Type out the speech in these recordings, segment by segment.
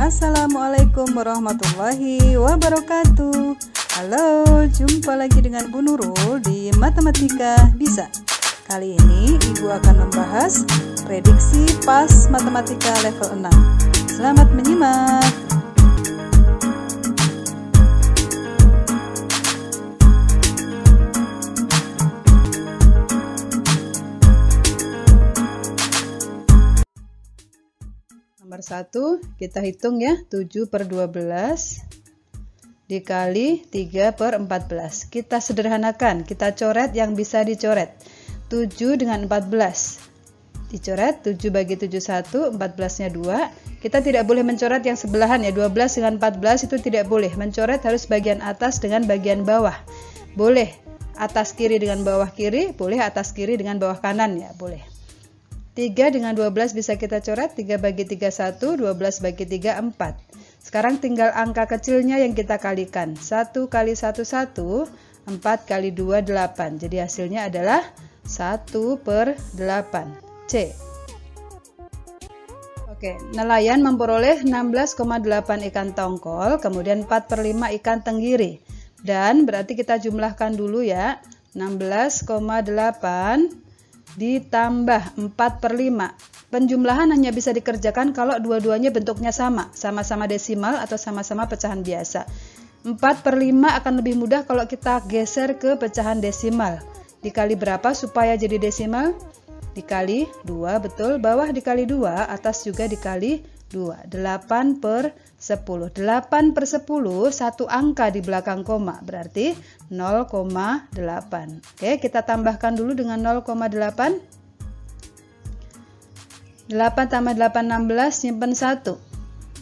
Assalamualaikum warahmatullahi wabarakatuh. Halo, jumpa lagi dengan Bu Nurul di Matematika Bisa. Kali ini Ibu akan membahas prediksi PAS Matematika level 6. Selamat menyimak. Nomor 1 kita hitung ya, 7/12 dikali 3/14. Kita sederhanakan, kita coret yang bisa dicoret. 7 dengan 14 dicoret, 7 bagi 7 1, 14-nya 2. Kita tidak boleh mencoret yang sebelahan ya, 12 dengan 14 itu tidak boleh. Mencoret harus bagian atas dengan bagian bawah. Boleh atas kiri dengan bawah kiri, boleh atas kiri dengan bawah kanan ya, boleh. 3 dengan 12 bisa kita coret, 3 bagi 3 1, 12 bagi 3 4. Sekarang tinggal angka kecilnya yang kita kalikan. 1 kali 1 1, 4 kali 2 8. Jadi hasilnya adalah 1/8. C. Oke, nelayan memperoleh 16,8 ikan tongkol, kemudian 4/5 ikan tenggiri. Dan berarti kita jumlahkan dulu ya, 16,8 ditambah 4/5. Penjumlahan hanya bisa dikerjakan kalau dua-duanya bentuknya sama-sama desimal atau sama-sama pecahan biasa. 4/5 akan lebih mudah kalau kita geser ke pecahan desimal. Dikali berapa supaya jadi desimal? Dikali 2, betul. Bawah dikali 2, atas juga dikali 2. 8/10. 8/10, satu angka di belakang koma, berarti 0,8. Oke, kita tambahkan dulu dengan 0,8. 8 tambah 8, 16, simpen 1.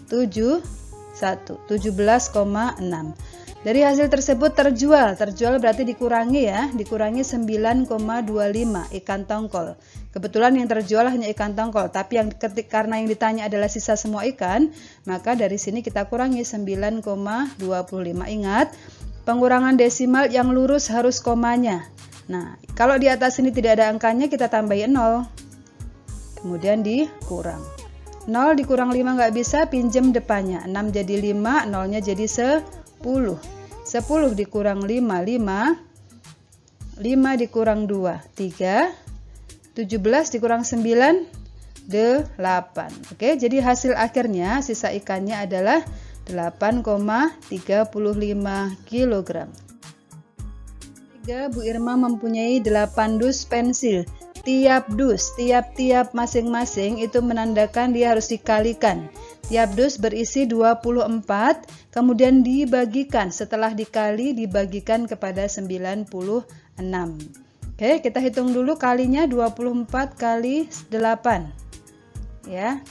17,6. Dari hasil tersebut terjual berarti dikurangi ya, dikurangi 9,25 ikan tongkol. Kebetulan yang terjual hanya ikan tongkol, tapi karena yang ditanya adalah sisa semua ikan, maka dari sini kita kurangi 9,25. Ingat, pengurangan desimal yang lurus harus komanya. Nah, kalau di atas ini tidak ada angkanya, kita tambahin 0. Kemudian dikurang. 0 dikurang 5 nggak bisa, pinjem depannya. 6 jadi 5, 0-nya jadi 10. 10 dikurang 5, 5. 5 dikurang 2, 3. 17 dikurang 9, 8. Oke, jadi hasil akhirnya sisa ikannya adalah 8,35 kg. 3. Bu Irma mempunyai 8 dus pensil. Tiap dus, tiap masing-masing itu menandakan dia harus dikalikan. Tiap dus berisi 24, kemudian dibagikan. Setelah dikali, dibagikan kepada 96. Oke, kita hitung dulu kalinya. 24 kali 8. Ya.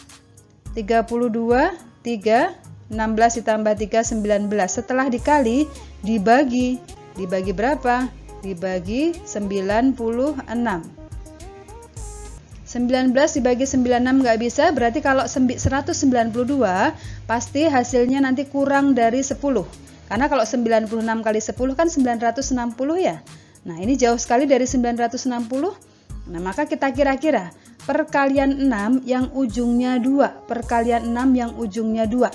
32, 3, 16 ditambah 3, 19. Setelah dikali, dibagi. Dibagi berapa? Dibagi 96. 19 dibagi 96 nggak bisa, berarti kalau 192 pasti hasilnya nanti kurang dari 10. Karena kalau 96 kali 10 kan 960 ya. Nah, ini jauh sekali dari 960. Nah, maka kita kira-kira perkalian 6 yang ujungnya 2. Perkalian 6 yang ujungnya 2.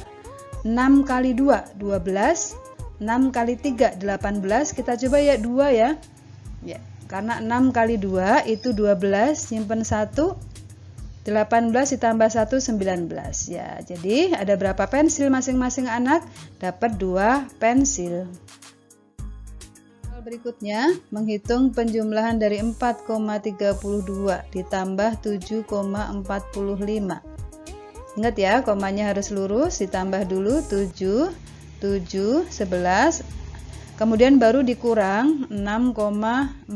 6 kali 2, 12. 6 kali 3, 18. Kita coba ya 2 ya. Ya. Karena 6 kali 2 itu 12, simpen 1, 18 ditambah 1, 19. Ya, jadi ada berapa pensil masing-masing anak? Dapat 2 pensil. Berikutnya, menghitung penjumlahan dari 4,32 ditambah 7,45. Ingat ya, komanya harus lurus, ditambah dulu 7, 11. Kemudian baru dikurang 6,48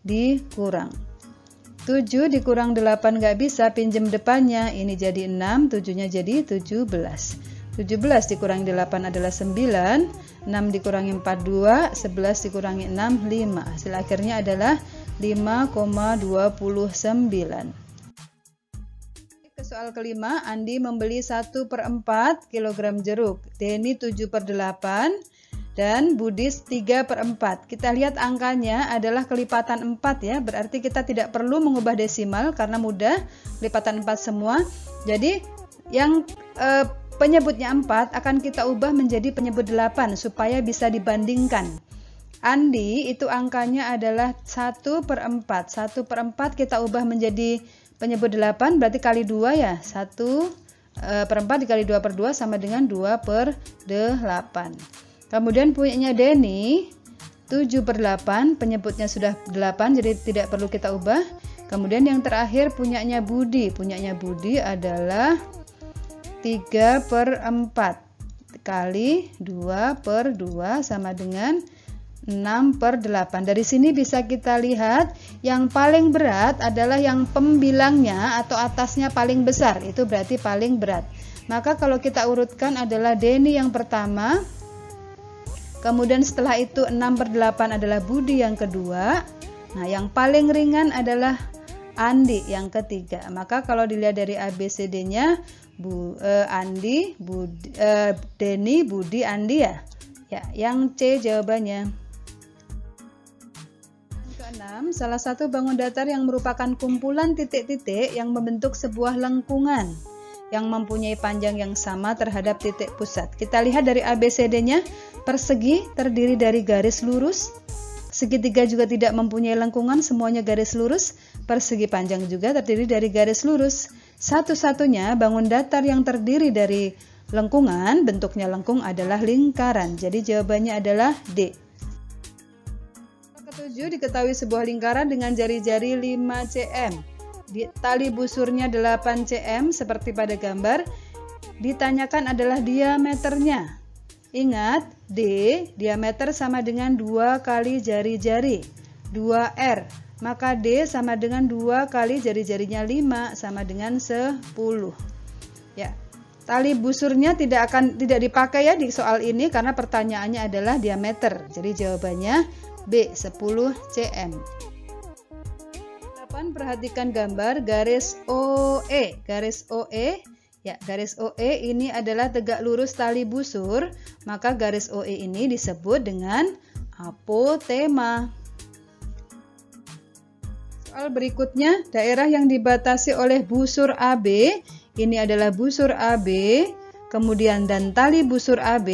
dikurang 7 dikurang 8 nggak bisa, pinjem depannya, ini jadi 6, 7-nya jadi 17. 17 dikurangi 8 adalah 9, 6 dikurangi 4 2, 11 dikurangi 6 5. Hasil akhirnya adalah 5,29. Soal kelima, Andi membeli 1/4 kg jeruk, Denny 7/8, dan Budi 3/4. Kita lihat angkanya adalah kelipatan 4 ya, berarti kita tidak perlu mengubah desimal karena mudah, kelipatan 4 semua. Jadi yang penyebutnya 4 akan kita ubah menjadi penyebut 8 supaya bisa dibandingkan. Andi itu angkanya adalah 1/4. 1/4 kita ubah menjadi penyebut 8 berarti kali 2 ya. 1/4 dikali 2/2 sama dengan 2/8. Kemudian punyanya Denny 7/8, penyebutnya sudah 8 jadi tidak perlu kita ubah. Kemudian yang terakhir punyanya Budi adalah 3/4 kali 2/2 sama dengan 6/8. Dari sini bisa kita lihat yang paling berat adalah yang pembilangnya atau atasnya paling besar, itu berarti paling berat. Maka kalau kita urutkan adalah Denny yang pertama, kemudian setelah itu 6/8 adalah Budi yang kedua. Nah, yang paling ringan adalah Andi yang ketiga. Maka kalau dilihat dari ABCD-nya, Andi, Denny, Budi, Andi ya. Ya, yang C jawabannya. Yang keenam, salah satu bangun datar yang merupakan kumpulan titik-titik yang membentuk sebuah lengkungan yang mempunyai panjang yang sama terhadap titik pusat. Kita lihat dari ABCD-nya, persegi terdiri dari garis lurus, segitiga juga tidak mempunyai lengkungan, semuanya garis lurus, persegi panjang juga terdiri dari garis lurus. Satu-satunya bangun datar yang terdiri dari lengkungan, bentuknya lengkung adalah lingkaran. Jadi jawabannya adalah D. Ketujuh, diketahui sebuah lingkaran dengan jari-jari 5 cm. Tali busurnya 8 cm seperti pada gambar. Ditanyakan adalah diameternya. Ingat, D diameter sama dengan 2 kali jari-jari 2R. Maka D sama dengan 2 kali jari-jarinya 5 sama dengan 10. Ya. Tali busurnya tidak dipakai ya di soal ini karena pertanyaannya adalah diameter. Jadi jawabannya B 10 cm. Perhatikan gambar garis OE. Garis OE, ya, garis OE ini adalah tegak lurus tali busur, maka garis OE ini disebut dengan apotema. Soal berikutnya, daerah yang dibatasi oleh busur AB, ini adalah busur AB, kemudian dan tali busur AB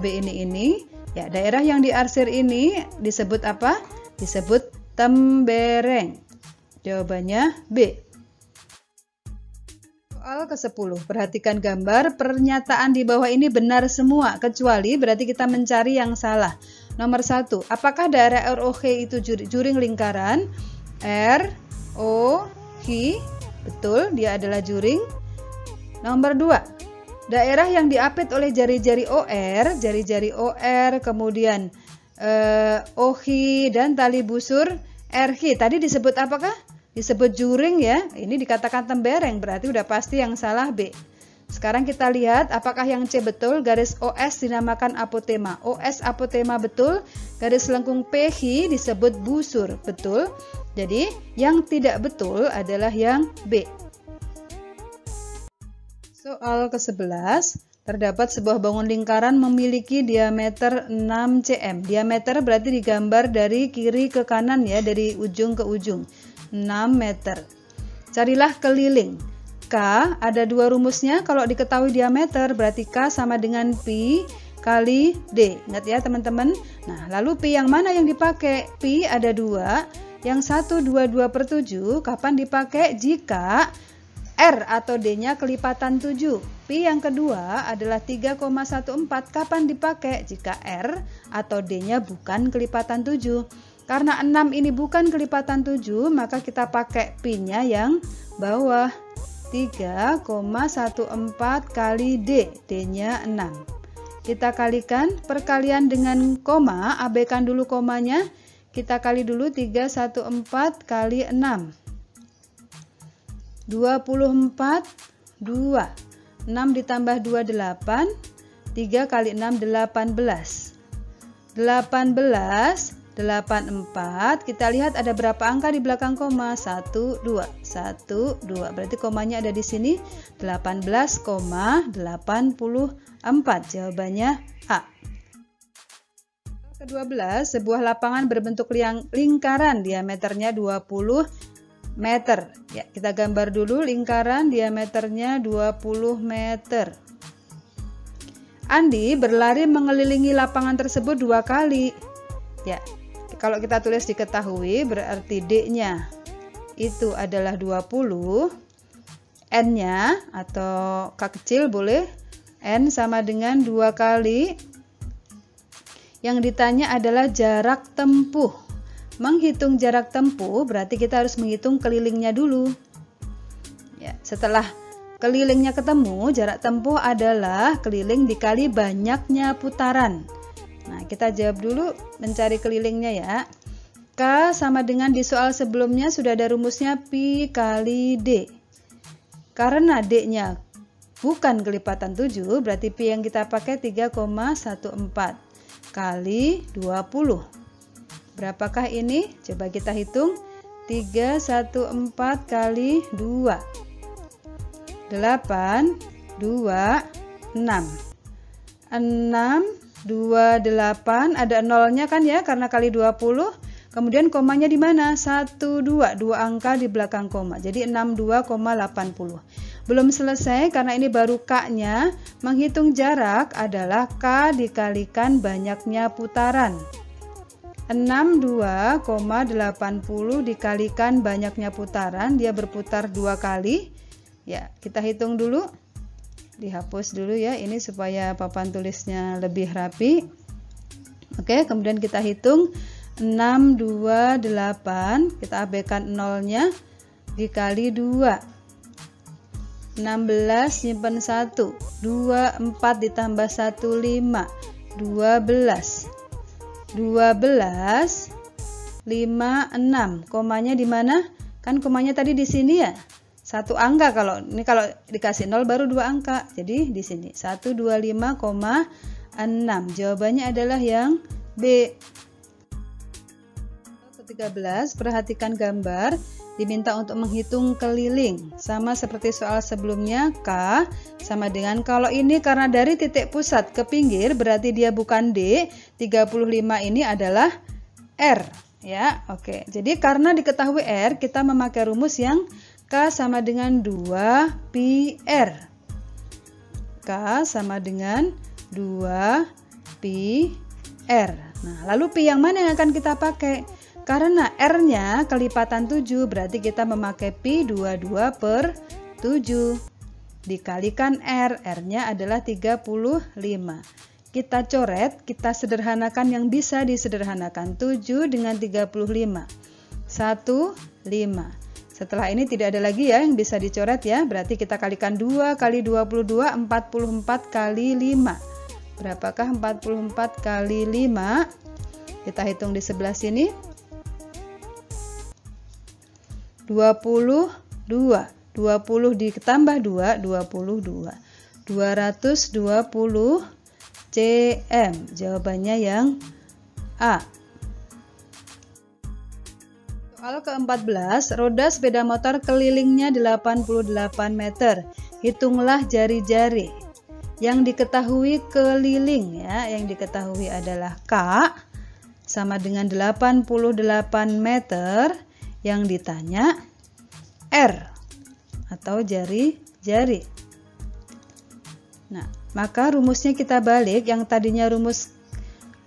ini, ya, daerah yang diarsir ini disebut apa? Disebut tembereng. Jawabannya B. Soal ke-10. Perhatikan gambar. Pernyataan di bawah ini benar semua, kecuali berarti kita mencari yang salah. Nomor 1. Apakah daerah ROH itu juring lingkaran? ROH. Betul, dia adalah juring. Nomor 2. Daerah yang diapit oleh jari-jari OR, kemudian OH dan tali busur RH. Tadi disebut apakah? Disebut juring ya. Ini dikatakan tembereng, berarti udah pasti yang salah B. Sekarang kita lihat apakah yang C betul. Garis OS dinamakan apotema. OS apotema betul. Garis lengkung PH disebut busur. Betul. Jadi yang tidak betul adalah yang B. Soal ke-11. Terdapat sebuah bangun lingkaran memiliki diameter 6 cm. Diameter berarti digambar dari kiri ke kanan ya, dari ujung ke ujung. 6 meter. Carilah keliling. K ada 2 rumusnya. Kalau diketahui diameter berarti K sama dengan pi kali D. Ingat ya teman-teman. Nah, lalu pi yang mana yang dipakai? Pi ada 2. Yang 1/22/7 kapan dipakai? Jika R atau D-nya kelipatan 7. Pi yang kedua adalah 3,14. Kapan dipakai? Jika R atau D-nya bukan kelipatan 7. Karena 6 ini bukan kelipatan 7, maka kita pakai pi-nya yang bawah. 3,14 kali D. D-nya 6. Kita kalikan perkalian dengan koma. Abaikan dulu komanya. Kita kali dulu 314 kali 6. 24, 2. 6 ditambah 2, 8. 3 kali 6, 18. 18, 84. Kita lihat ada berapa angka di belakang koma? 1, 2. 1, 2. Berarti komanya ada di sini. 18,84. Jawabannya A. Ke-12, sebuah lapangan berbentuk lingkaran diameternya 20 meter. Ya, kita gambar dulu lingkaran diameternya 20 meter. Andi berlari mengelilingi lapangan tersebut 2 kali. Ya, kalau kita tulis diketahui berarti D-nya itu adalah 20. N-nya atau K kecil boleh. N sama dengan 2 kali. Yang ditanya adalah jarak tempuh. Menghitung jarak tempuh berarti kita harus menghitung kelilingnya dulu. Ya, setelah kelilingnya ketemu, jarak tempuh adalah keliling dikali banyaknya putaran. Nah, kita jawab dulu mencari kelilingnya ya. K sama dengan di soal sebelumnya sudah ada rumusnya pi kali D. Karena D-nya bukan kelipatan 7, berarti pi yang kita pakai 3,14 kali 20. Berapakah ini? Coba kita hitung. 314 kali 2. 8, 2, 6. 6, 2, 8. Ada nolnya kan ya, karena kali 20. Kemudian komanya di mana? 1, 2. 2 angka di belakang koma. Jadi 62,80. Belum selesai karena ini baru K-nya. Menghitung jarak adalah K dikalikan banyaknya putaran. 62,80 dikalikan banyaknya putaran, dia berputar 2 kali. Ya, kita hitung dulu. Dihapus dulu ya, ini supaya papan tulisnya lebih rapi. Oke, kemudian kita hitung 628, kita abaikan nolnya, dikali 2. 16 simpen 1, 24 ditambah 1, 5, 12. 12, 5, 6. Komanya di mana? Kan komanya tadi di sini ya. 1 angka, kalau dikasih 0 baru 2 angka. Jadi di sini 125,6. Jawabannya adalah yang B. Ke-13, perhatikan gambar. Diminta untuk menghitung keliling. Sama seperti soal sebelumnya, K sama dengan, kalau ini karena dari titik pusat ke pinggir berarti dia bukan D. 35 ini adalah R ya. Oke. Jadi karena diketahui R, kita memakai rumus yang K sama dengan 2 pi R. K sama dengan 2 pi R. Nah, lalu pi yang mana yang akan kita pakai? Karena R-nya kelipatan 7, berarti kita memakai pi 22 per 7. Dikalikan R, R-nya adalah 35. Kita coret, kita sederhanakan yang bisa disederhanakan. 7 dengan 35. 1, 5. Setelah ini tidak ada lagi ya yang bisa dicoret ya. Berarti kita kalikan 2 kali 22, 44 kali 5. Berapakah 44 kali 5? Kita hitung di sebelah sini. 22. 20 ditambah 2, 22. 220 cm. Jawabannya yang A. Soal ke-14, roda sepeda motor kelilingnya 88 meter. Hitunglah jari-jari. Yang diketahui keliling ya, yang diketahui adalah K sama dengan 88 meter. Yang ditanya R atau jari-jari. Nah, maka rumusnya kita balik. Yang tadinya rumus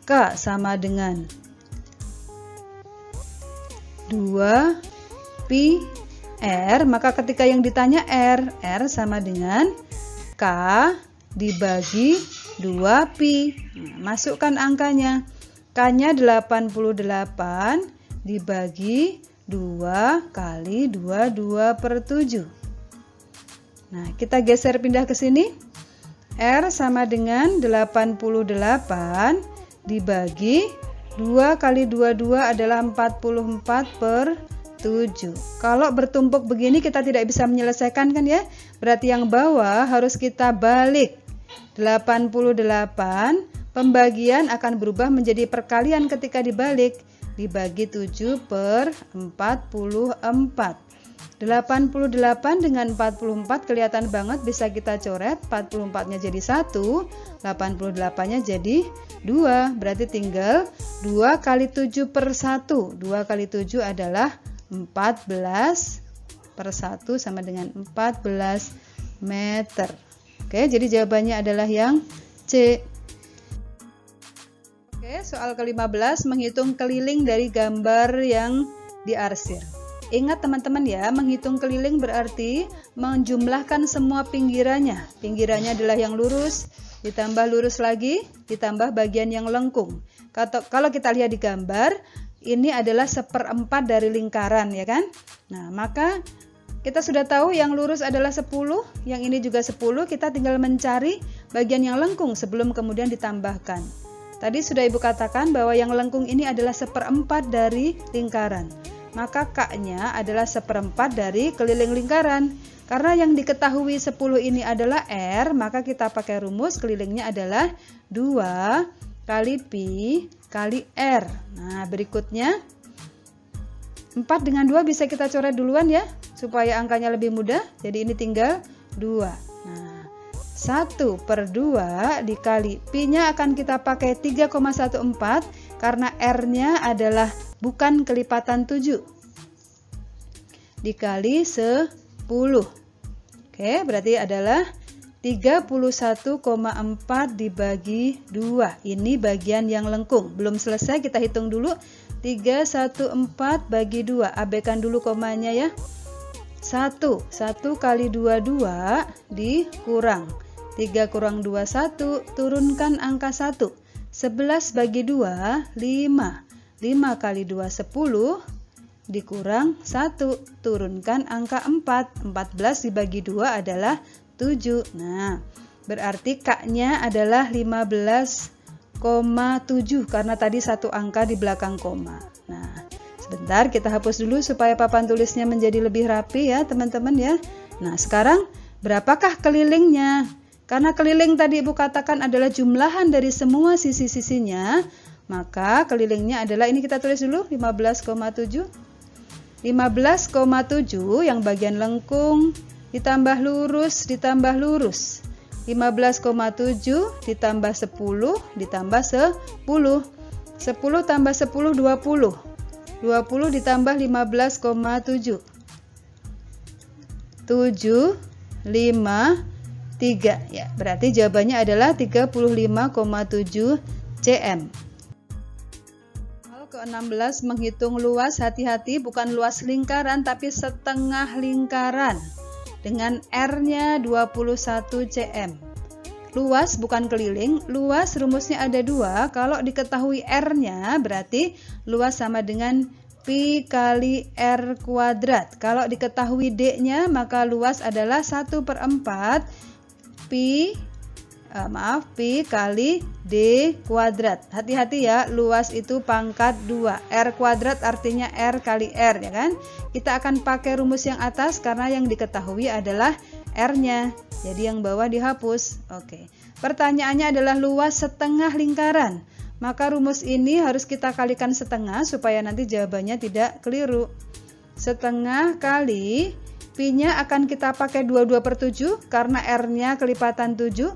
K sama dengan 2 pi R, maka ketika yang ditanya R sama dengan K dibagi 2 pi. Nah, masukkan angkanya. K-nya 88 dibagi 2 kali 22 per 7. Nah, kita geser pindah ke sini. R sama dengan 88 dibagi 2 kali 22 adalah 44 per 7. Kalau bertumpuk begini kita tidak bisa menyelesaikan kan ya. Berarti yang bawah harus kita balik. 88 pembagian akan berubah menjadi perkalian ketika dibalik. Dibagi 7 per 44. 88 dengan 44 kelihatan banget bisa kita coret. 44-nya jadi 1, 88-nya jadi 2. Berarti tinggal 2 kali 7 per 1. 2 kali 7 adalah 14 per 1 sama dengan 14 meter. Oke, jadi jawabannya adalah yang C. Oke, soal ke-15, menghitung keliling dari gambar yang diarsir. Ingat teman-teman ya, menghitung keliling berarti menjumlahkan semua pinggirannya. Pinggirannya adalah yang lurus, ditambah lurus lagi, ditambah bagian yang lengkung. Kalau kita lihat di gambar, ini adalah 1/4 dari lingkaran, ya kan? Nah, maka kita sudah tahu yang lurus adalah 10, yang ini juga 10, kita tinggal mencari bagian yang lengkung sebelum kemudian ditambahkan. Tadi sudah Ibu katakan bahwa yang lengkung ini adalah 1/4 dari lingkaran. Maka K-nya adalah 1/4 dari keliling lingkaran. Karena yang diketahui 10 ini adalah R, maka kita pakai rumus kelilingnya adalah 2 kali pi kali R. Nah, berikutnya 4 dengan 2 bisa kita coret duluan ya, supaya angkanya lebih mudah. Jadi ini tinggal 2. Nah, 1/2 dikali pi-nya akan kita pakai 3,14 karena R-nya adalah bukan kelipatan 7 dikali 10. Oke, berarti adalah 31,4 dibagi 2. Ini bagian yang lengkung. Belum selesai, kita hitung dulu. 314 bagi 2. Abaikan dulu komanya ya. 1 kali 22 dikurang. 3 kurang 2, 1. Turunkan angka 1. 11 bagi 2, 5. 5 kali 2, 10. Dikurang 1. Turunkan angka 4. 14 dibagi 2 adalah 7. Nah, berarti K-nya adalah 15,7 karena tadi satu angka di belakang koma. Nah, sebentar kita hapus dulu supaya papan tulisnya menjadi lebih rapi ya teman-teman ya. Nah, sekarang berapakah kelilingnya? Karena keliling tadi Ibu katakan adalah jumlahan dari semua sisi-sisinya, maka kelilingnya adalah, ini kita tulis dulu, 15,7. 15,7 yang bagian lengkung ditambah lurus ditambah lurus. 15,7 ditambah 10 ditambah 10. 10 tambah 10 20. 20 ditambah 15,7. 7, 5, 3 ya, berarti jawabannya adalah 35,7 cm. Soal ke-16 menghitung luas, hati-hati bukan luas lingkaran tapi setengah lingkaran dengan R-nya 21 cm. Luas bukan keliling, luas rumusnya ada 2. Kalau diketahui R-nya berarti luas sama dengan pi kali R kuadrat. Kalau diketahui D-nya maka luas adalah 1/4 pi kali D kuadrat. Hati-hati ya, luas itu pangkat 2. R kuadrat artinya R kali R ya kan. Kita akan pakai rumus yang atas karena yang diketahui adalah R-nya. Jadi yang bawah dihapus. Oke. Pertanyaannya adalah luas setengah lingkaran. Maka rumus ini harus kita kalikan setengah supaya nanti jawabannya tidak keliru. Setengah kali pi-nya akan kita pakai 22/7 karena R-nya kelipatan 7.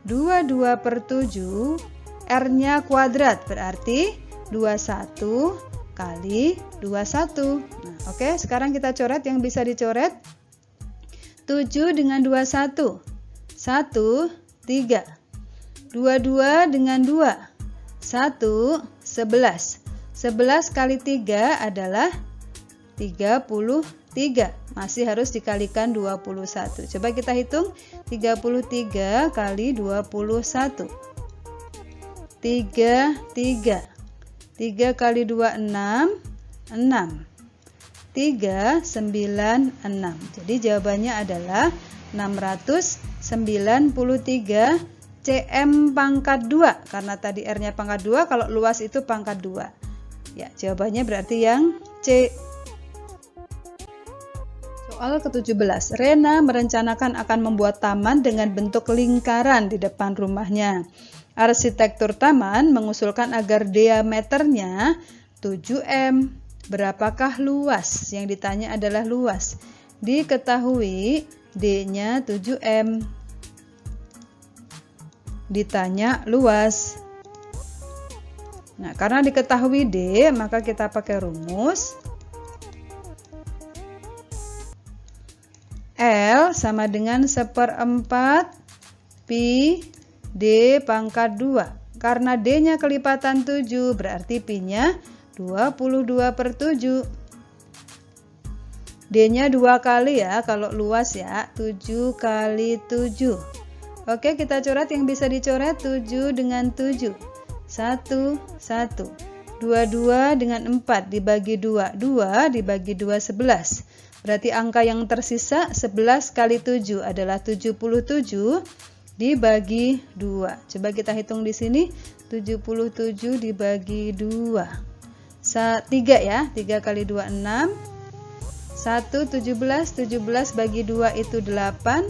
22/7 R-nya kuadrat berarti 21 kali 21. Nah, oke, sekarang kita coret yang bisa dicoret. 7 dengan 21. 1, 3. 22 dengan 2. 1, 11. 11 kali 3 adalah 33. Masih harus dikalikan 21. Coba kita hitung. 33 kali 21. 3 kali 2, 6. 6. 3, 9, 6. Jadi jawabannya adalah 693 cm pangkat 2. Karena tadi R-nya pangkat 2, kalau luas itu pangkat 2. Ya, jawabannya berarti yang C. Soal ke-17, Rena merencanakan akan membuat taman dengan bentuk lingkaran di depan rumahnya. Arsitektur taman mengusulkan agar diameternya 7 m, Berapakah luas? Yang ditanya adalah luas. Diketahui D-nya 7M. Ditanya luas. Nah, karena diketahui D, maka kita pakai rumus L sama dengan 1/4 Pi D pangkat 2. Karena D-nya kelipatan 7, berarti Pi-nya 22/7. D-nya 2 kali ya, kalau luas ya, 7 kali 7. Oke, kita coret yang bisa dicoret 7 dengan 7. 1, 1. 22 dengan 4 dibagi 2. 2 dibagi 2, 11. Berarti angka yang tersisa 11 kali 7 adalah 77 dibagi 2. Coba kita hitung di sini. 77 dibagi 2. 3 ya. 3 kali 2, 6. 1, 17. 17 bagi 2 itu 8.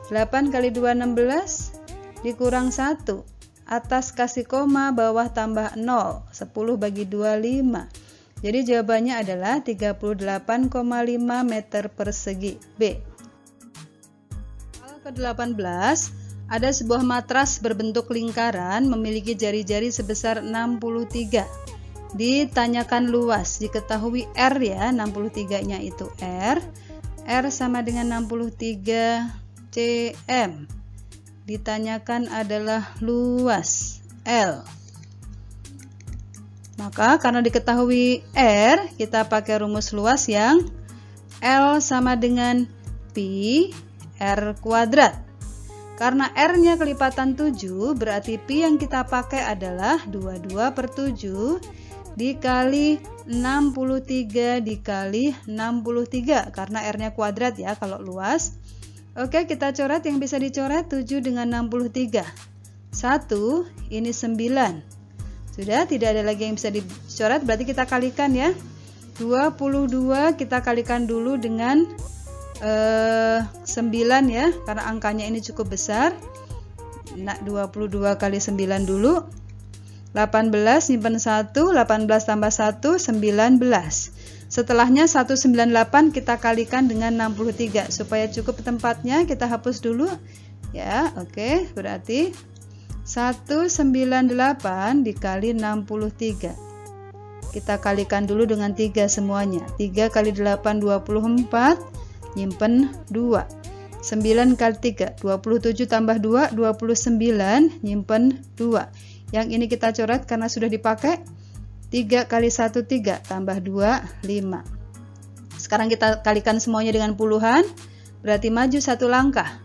8 kali 2, 16. Dikurang 1. Atas kasih koma, bawah tambah 0. 10 bagi 2, 5. Jadi jawabannya adalah 38,5 meter persegi. B. Soal ke-18, ada sebuah matras berbentuk lingkaran memiliki jari-jari sebesar 63. Ditanyakan luas, diketahui R ya, 63-nya itu R. R sama dengan 63 cm. Ditanyakan adalah luas L. Maka karena diketahui R, kita pakai rumus luas yang L sama dengan Pi R kuadrat. Karena R-nya kelipatan 7, berarti Pi yang kita pakai adalah 22/7 dikali 63 dikali 63. Karena R-nya kuadrat ya kalau luas. Oke, kita coret yang bisa dicoret 7 dengan 63. 1, ini 9. Sudah, tidak ada lagi yang bisa dicoret, berarti kita kalikan ya. 22 kita kalikan dulu dengan 9 ya, karena angkanya ini cukup besar. Nah, 22 kali 9 dulu. 18 simpen 1, 18 tambah 1, 19. Setelahnya 198 kita kalikan dengan 63. Supaya cukup tempatnya kita hapus dulu. Ya, oke, berarti 198 dikali 63. Kita kalikan dulu dengan 3 semuanya. 3 kali 8, 24. Nyimpen 2. 9 kali 3, 27 tambah 2, 29. Nyimpen 2. Yang ini kita coret karena sudah dipakai. 3 kali 1, 3. Tambah 2, 5. Sekarang kita kalikan semuanya dengan puluhan. Berarti maju 1 langkah.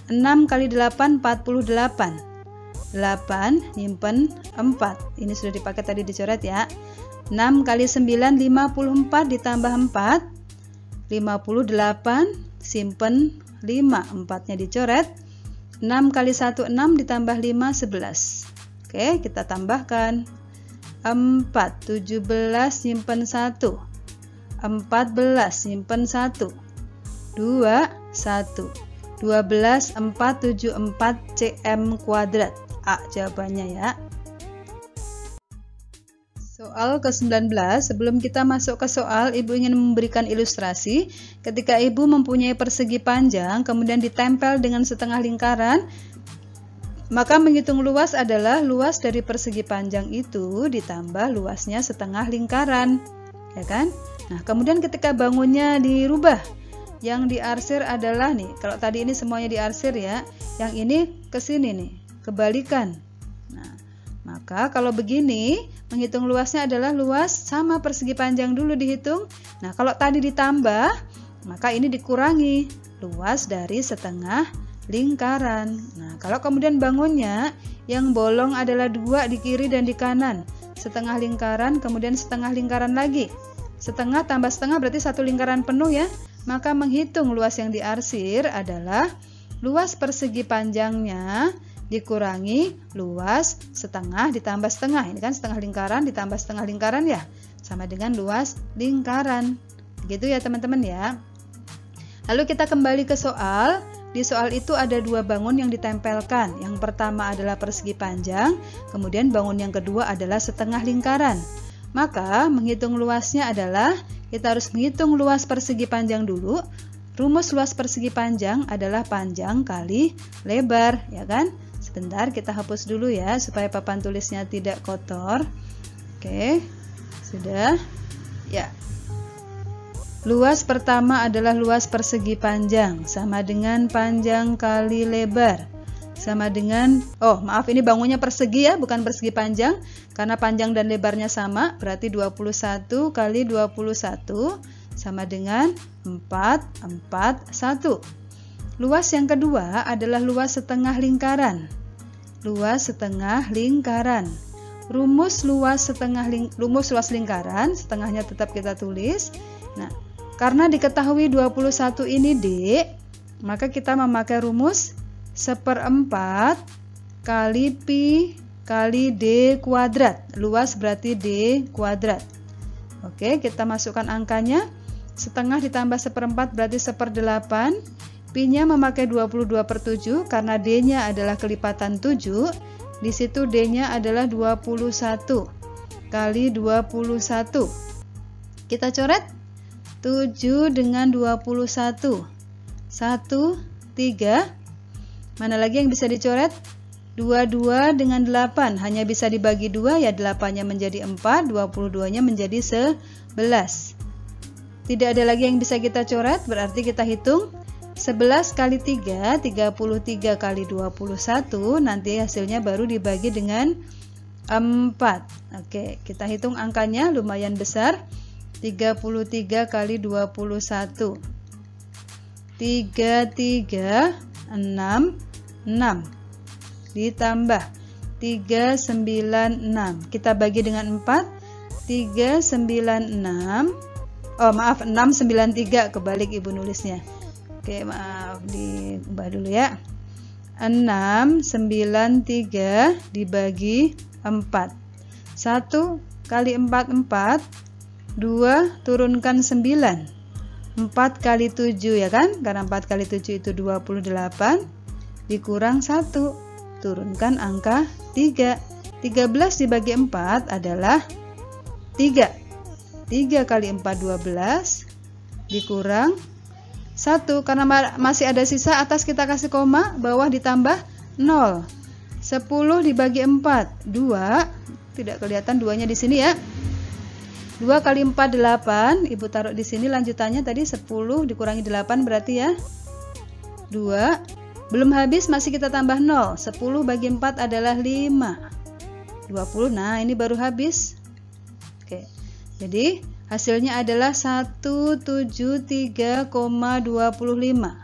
6 kali 8, 48. 8 nyimpen 4. Ini sudah dipakai tadi dicoret ya. 6 kali 9 54 ditambah 4 58 simpen 5. 4-nya dicoret. 6 kali 1 6 ditambah 5 11. Oke, kita tambahkan 4 17 simpen 1 14 simpen 1 2 1 12 4 7 4 cm kuadrat. A jawabannya ya. Soal ke-19, sebelum kita masuk ke soal, Ibu ingin memberikan ilustrasi. Ketika Ibu mempunyai persegi panjang, kemudian ditempel dengan setengah lingkaran, maka menghitung luas adalah luas dari persegi panjang itu ditambah luasnya setengah lingkaran, ya kan? Nah, kemudian ketika bangunnya dirubah, yang diarsir adalah nih, kalau tadi ini semuanya diarsir ya, yang ini ke sini nih. Kebalikan. Nah, maka kalau begini, menghitung luasnya adalah luas sama persegi panjang dulu dihitung. Nah, kalau tadi ditambah, maka ini dikurangi luas dari setengah lingkaran. Nah, kalau kemudian bangunnya yang bolong adalah 2 di kiri dan di kanan. Setengah lingkaran, kemudian setengah lingkaran lagi. Setengah tambah setengah berarti 1 lingkaran penuh ya. Maka menghitung luas yang diarsir adalah luas persegi panjangnya dikurangi luas setengah ditambah setengah. Ini kan setengah lingkaran ditambah setengah lingkaran ya, sama dengan luas lingkaran. Begitu ya teman-teman ya. Lalu kita kembali ke soal. Di soal itu ada 2 bangun yang ditempelkan. Yang pertama adalah persegi panjang, kemudian bangun yang kedua adalah setengah lingkaran. Maka menghitung luasnya adalah kita harus menghitung luas persegi panjang dulu. Rumus luas persegi panjang adalah panjang kali lebar, ya kan? Sebentar, kita hapus dulu ya supaya papan tulisnya tidak kotor. Oke, sudah. Ya. Luas pertama adalah luas persegi panjang, sama dengan panjang kali lebar. Sama dengan, ini bangunnya persegi ya, bukan persegi panjang. Karena panjang dan lebarnya sama, berarti 21 kali 21 sama dengan 441. Luas yang kedua adalah luas setengah lingkaran. Luas setengah lingkaran. Rumus luas lingkaran, setengahnya tetap kita tulis. Nah, karena diketahui 21 ini D, maka kita memakai rumus 1/4 kali pi kali D kuadrat. Luas berarti D kuadrat. Oke, kita masukkan angkanya. Setengah ditambah 1/4 berarti 1/8. Pi-nya memakai 22/7 karena D-nya adalah kelipatan 7. Di situ D-nya adalah 21 kali 21. Kita coret 7 dengan 21. 1, 3. Mana lagi yang bisa dicoret? 22 dengan 8. Hanya bisa dibagi 2 ya, 8-nya menjadi 4, 22-nya menjadi 11. Tidak ada lagi yang bisa kita coret, berarti kita hitung 11 kali 3, 33 kali 21, nanti hasilnya baru dibagi dengan 4. Oke, kita hitung angkanya lumayan besar. 33 kali 21. 336 ditambah 396. Kita bagi dengan 4. 396. 693, kebalik ibu nulisnya. Oke, maaf, diubah dulu ya. 693 dibagi 4. 1 kali 4, 4. 2 turunkan 9. 4 kali 7 ya kan? Karena 4 kali 7 itu 28. Dikurang 1. Turunkan angka 3. 13 dibagi 4 adalah 3. 3 kali 4, 12. Dikurang 1, karena masih ada sisa, atas kita kasih koma, bawah ditambah 0. 10 dibagi 4, 2. Tidak kelihatan 2-nya di sini ya. 2 kali 4, 8. Ibu taruh di sini lanjutannya tadi 10 dikurangi 8 berarti ya 2. Belum habis, masih kita tambah 0. 10 bagi 4 adalah 5. 20. Nah, ini baru habis. Oke. Jadi hasilnya adalah 173,25.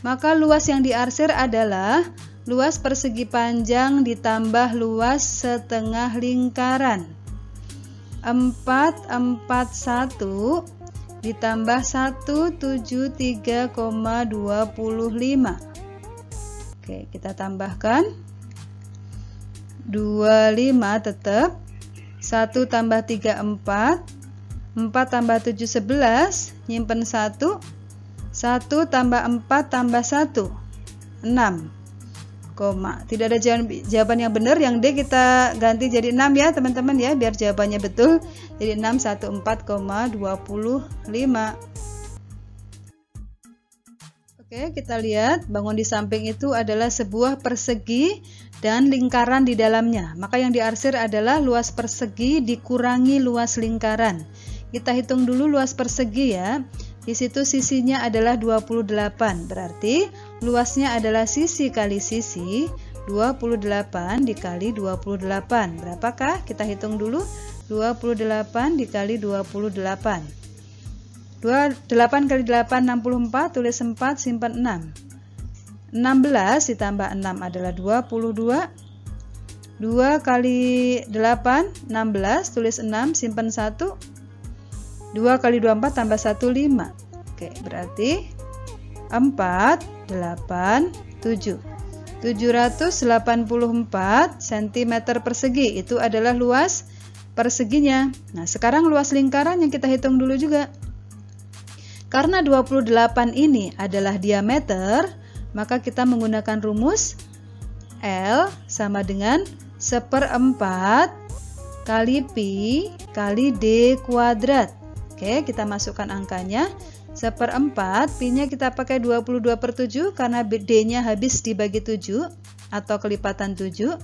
Maka luas yang diarsir adalah luas persegi panjang ditambah luas setengah lingkaran. 441 ditambah 173,25. Oke, kita tambahkan 25 tetap. 1 tambah 3, 4. 4 tambah 7, 11. Nyimpen 1. 1 tambah 4 tambah 1. 6. Koma. Tidak ada jawaban yang benar. Yang D kita ganti jadi 6 ya teman-teman ya. Biar jawabannya betul. Jadi 614,25. Oke, kita lihat bangun di samping itu adalah sebuah persegi dan lingkaran di dalamnya. Maka yang diarsir adalah luas persegi dikurangi luas lingkaran. Kita hitung dulu luas persegi ya. Di situ sisinya adalah 28. Berarti luasnya adalah sisi kali sisi. 28 dikali 28. Berapakah? Kita hitung dulu. 28 dikali 28. 8 kali 8, 64. Tulis 4, simpan 6. 16 ditambah 6 adalah 22. 2 kali 8, 16. Tulis 6, simpan 1. 2 kali 24 tambah 1, 5. Oke, berarti 4, 8, 7. 784 cm persegi. Itu adalah luas perseginya. Nah, sekarang luas lingkaran yang kita hitung dulu juga. Karena 28 ini adalah diameter, maka kita menggunakan rumus L sama dengan 1/4 kali pi kali D kuadrat. Oke, kita masukkan angkanya. 1/4, pi-nya kita pakai 22/7 karena D-nya habis dibagi 7 atau kelipatan 7.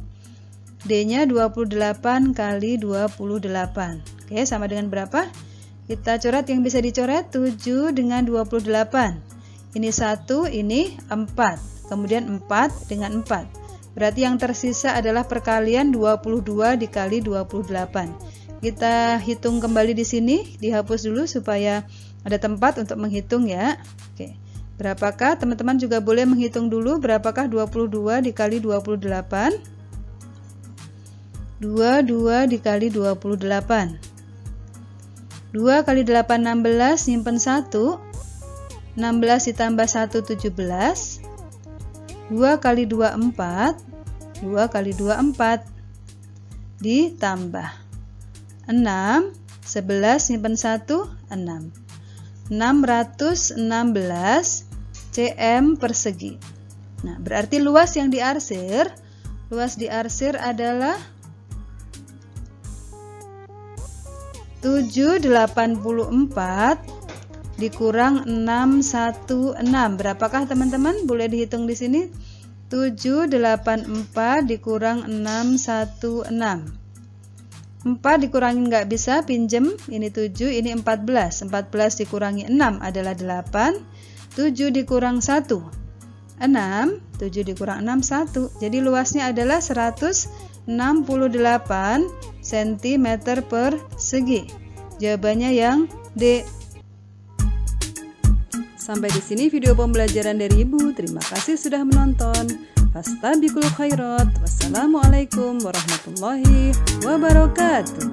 D-nya 28 kali 28. Oke, sama dengan berapa? Kita coret yang bisa dicoret, 7 dengan 28. Ini 1, ini 4. Kemudian 4 dengan 4. Berarti yang tersisa adalah perkalian 22 dikali 28. Kita hitung kembali di sini, dihapus dulu supaya ada tempat untuk menghitung ya. Oke. Berapakah? Teman-teman juga boleh menghitung dulu berapakah 22 dikali 28. 22 dikali 28. 2 kali 8 16, simpen 1. 16 ditambah 1 17. 2 kali 2 4. 2 kali 2 4. Ditambah 6, 11 simpen 1 6. 616 cm persegi. Nah, berarti luas yang diarsir, adalah 784 dikurang 616. Berapakah teman-teman? Boleh dihitung di sini. 784 dikurang 616. 4 dikurangin nggak bisa, pinjem, ini 7, ini 14. 14 dikurangi 6 adalah 8. 7 dikurang 1 6. 7 dikurang 6 1. Jadi luasnya adalah 168 cm persegi. Jawabannya yang D. Sampai di sini video pembelajaran dari Ibu. Terima kasih sudah menonton. Fastabiqul khairat. Wassalamualaikum warahmatullahi wabarakatuh.